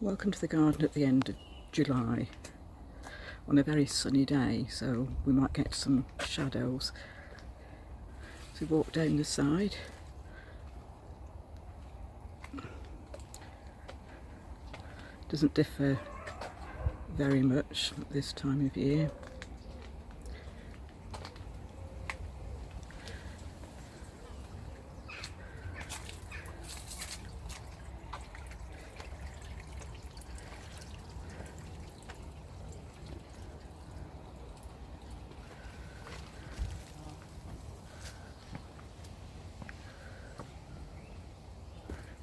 Welcome to the garden at the end of July on a very sunny day, so we might get some shadows. So we walk down the side. Doesn't differ very much at this time of year.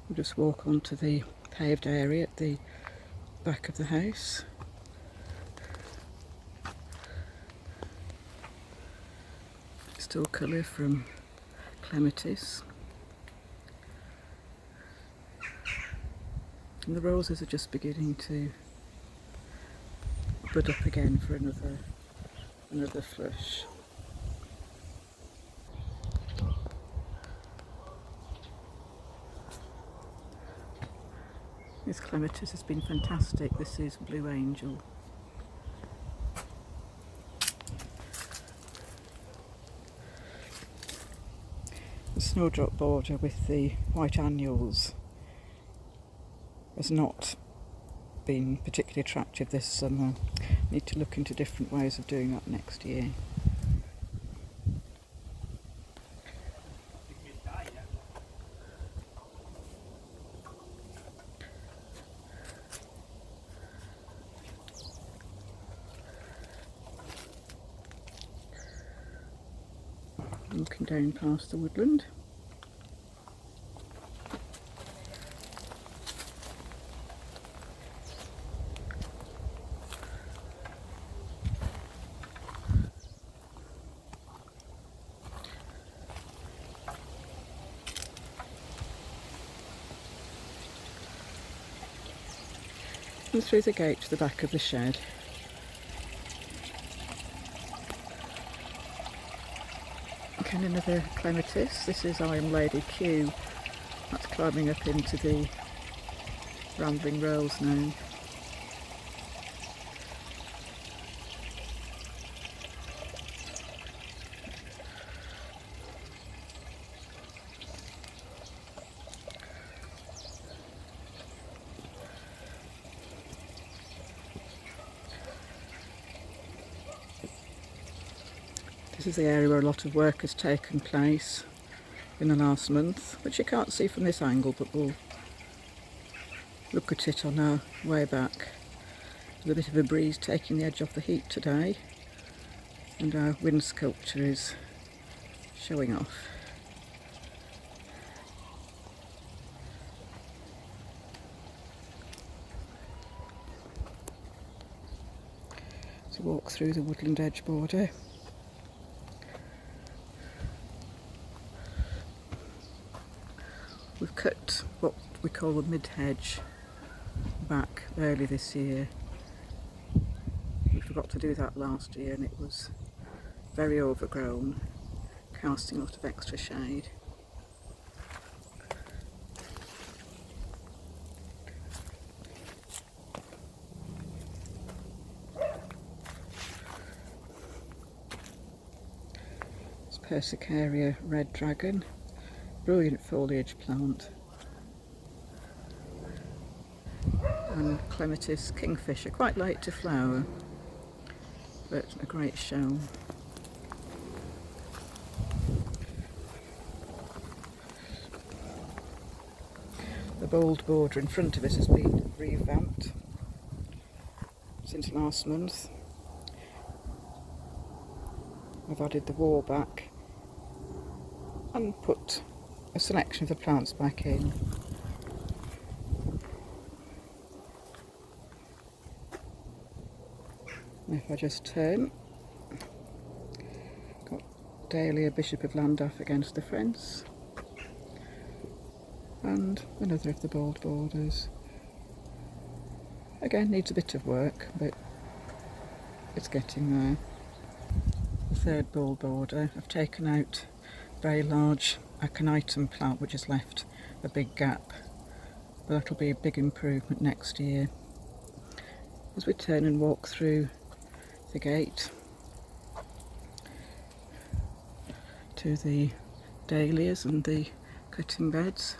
We'll just walk onto the paved area at the back of the house. Still colour from Clematis. And the roses are just beginning to bud up again for another flush. This Clematis has been fantastic. This is Blue Angel. The snowdrop border with the white annuals has not been particularly attractive this summer. Need to look into different ways of doing that next year. Looking down past the woodland. And through the gate to the back of the shed. Again, another Clematis. This is Iron Lady Q. That's climbing up into the rambling rose now. This is the area where a lot of work has taken place in the last month, which you can't see from this angle, but we'll look at it on our way back. There's a bit of a breeze taking the edge off the heat today, and our wind sculpture is showing off. So walk through the woodland edge border. We've cut what we call the mid-hedge back early this year. We forgot to do that last year and it was very overgrown, casting a lot of extra shade. It's Persicaria Red Dragon. Brilliant foliage plant. And Clematis Kingfisher, quite late to flower, but a great show. The bold border in front of us has been revamped since last month. I've added the wall back and put a selection of the plants back in. And if I just turn, got Dahlia Bishop of Llandaff against the fence, and another of the bold borders. Again, needs a bit of work, but it's getting there. The third bold border, I've taken out a very large aconitum plant which has left a big gap but that'll be a big improvement next year. As we turn and walk through the gate to the dahlias and the cutting beds.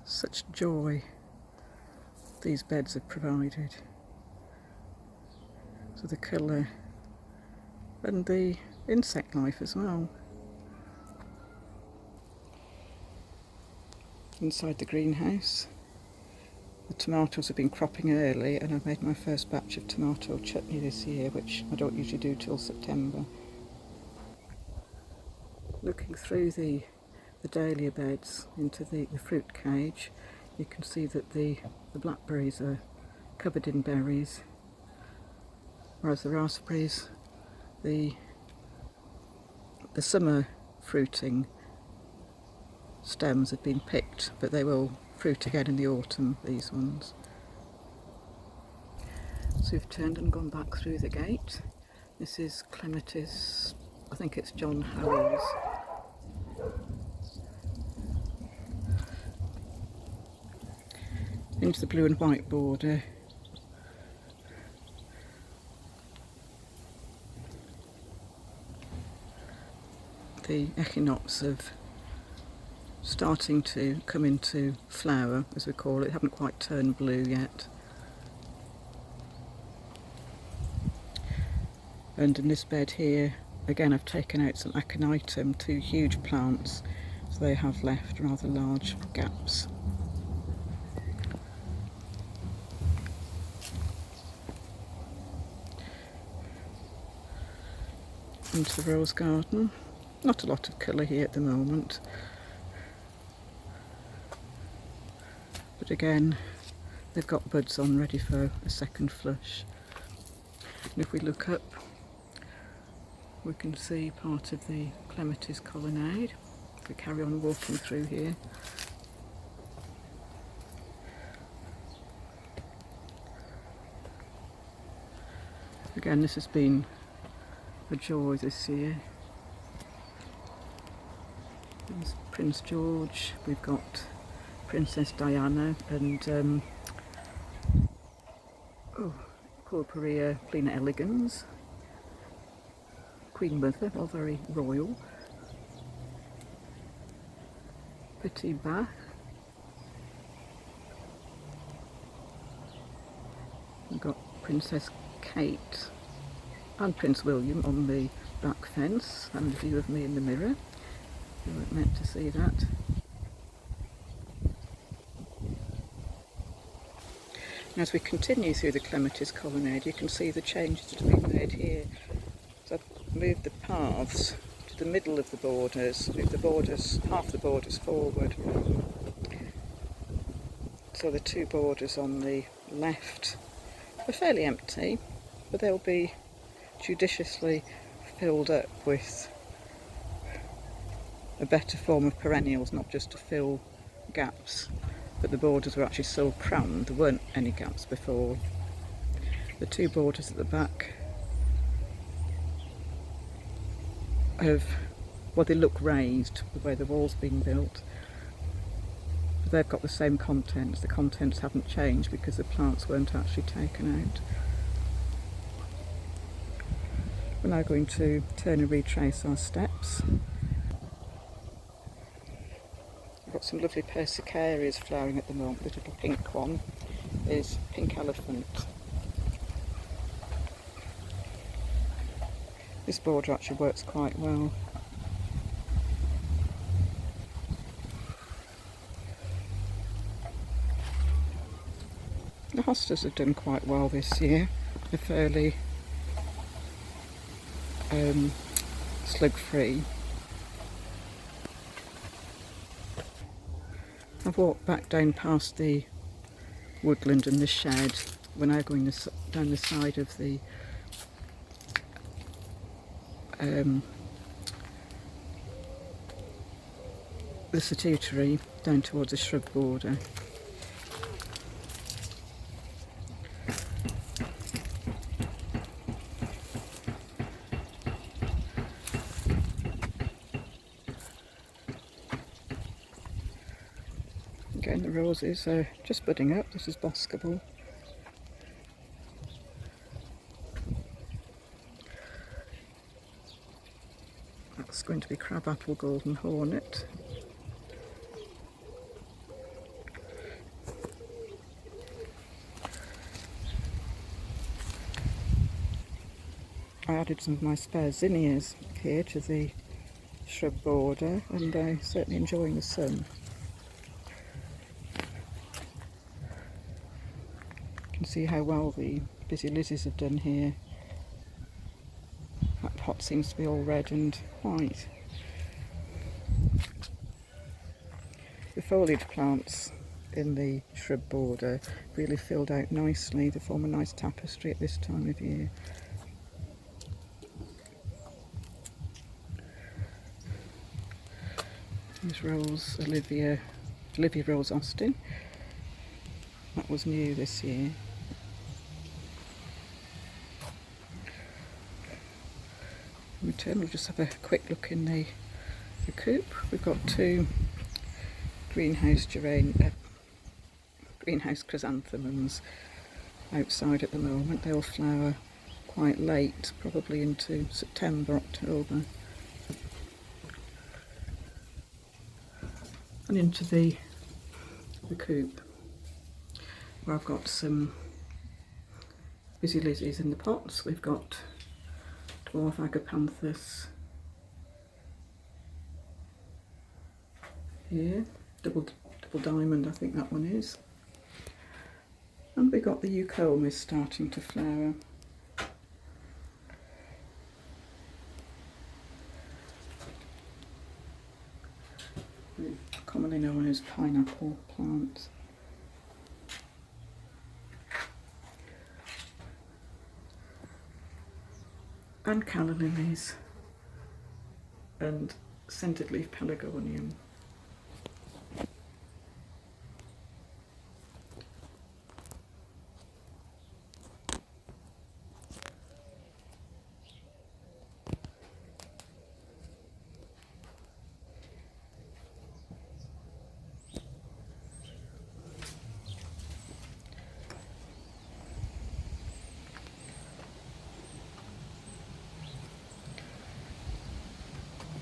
Such joy these beds have provided. So the colour and the insect life as well. Inside the greenhouse, the tomatoes have been cropping early, and I've made my first batch of tomato chutney this year, which I don't usually do till September. Looking through the dahlia beds into the fruit cage, you can see that the blackberries are covered in berries, whereas the raspberries, the summer fruiting stems have been picked, but they will fruit again in the autumn, these ones. So we've turned and gone back through the gate. This is Clematis, I think it's John Howell's. Into the blue and white border. The echinops have starting to come into flower, as we call it. They haven't quite turned blue yet. And in this bed here, again I've taken out some aconitum, two huge plants, so they have left rather large gaps. Into the rose garden. Not a lot of colour here at the moment, but again they've got buds on ready for a second flush. And if we look up, we can see part of the Clematis colonnade. If we carry on walking through here, again this has been a joy this year. There's Prince George, we've got Princess Diana and Persicaria Red Elegans, Queen Mother, all very royal. Petit Bas, we've got Princess Kate and Prince William on the back fence, and a view of me in the mirror. You weren't meant to see that. And as we continue through the Clematis colonnade, you can see the changes that have been made here. So I've moved the paths to the middle of the borders, moved the borders, half the borders forward. So the two borders on the left are fairly empty, but they'll be judiciously filled up with a better form of perennials, not just to fill gaps, but the borders were actually so crammed there weren't any gaps before. The two borders at the back they look raised the way the wall's been built, but they've got the same contents. The contents haven't changed because the plants weren't actually taken out. We're now going to turn and retrace our steps. We've got some lovely Persicarias flowering at the moment. The little pink one is Pink Elephant. This border actually works quite well. The hostas have done quite well this year. They're fairly slug free. I've walked back down past the woodland and the shed. We're now going down the side of the the salutatory down towards the shrub border. Again, the roses are just budding up. This is Boscable. That's going to be Crabapple Golden Hornet. I added some of my spare zinnias here to the shrub border, and they're certainly enjoying the sun. You can see how well the busy lizzies have done here. That pot seems to be all red and white. The foliage plants in the shrub border really filled out nicely. They form a nice tapestry at this time of year. Here's Rose Olivia Rose Austin. That was new this year. In return, we'll just have a quick look in the coop. We've got two greenhouse chrysanthemums outside at the moment. They'll flower quite late, probably into September, October. And into the coop, where I've got some busy lizzies in the pots. We've got dwarf agapanthus here, double diamond I think that one is, and we got the eucomis starting to flower. Commonly known as pineapple plants. And calla lilies and scented leaf pelargonium.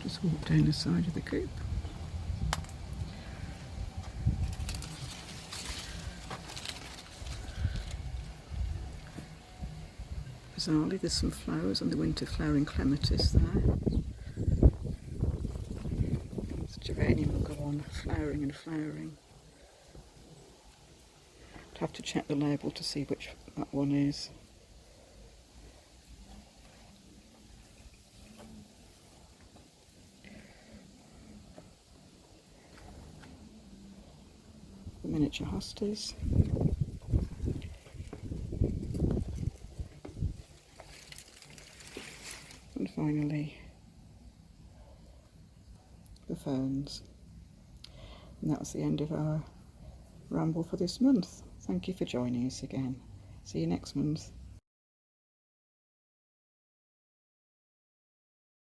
Just walk down the side of the coop. Bizarrely, there's some flowers on the winter flowering Clematis there. This geranium will go on flowering and flowering. I'd have to check the label to see which that one is. The miniature hostas. And finally, the ferns. And that's the end of our ramble for this month. Thank you for joining us again. See you next month.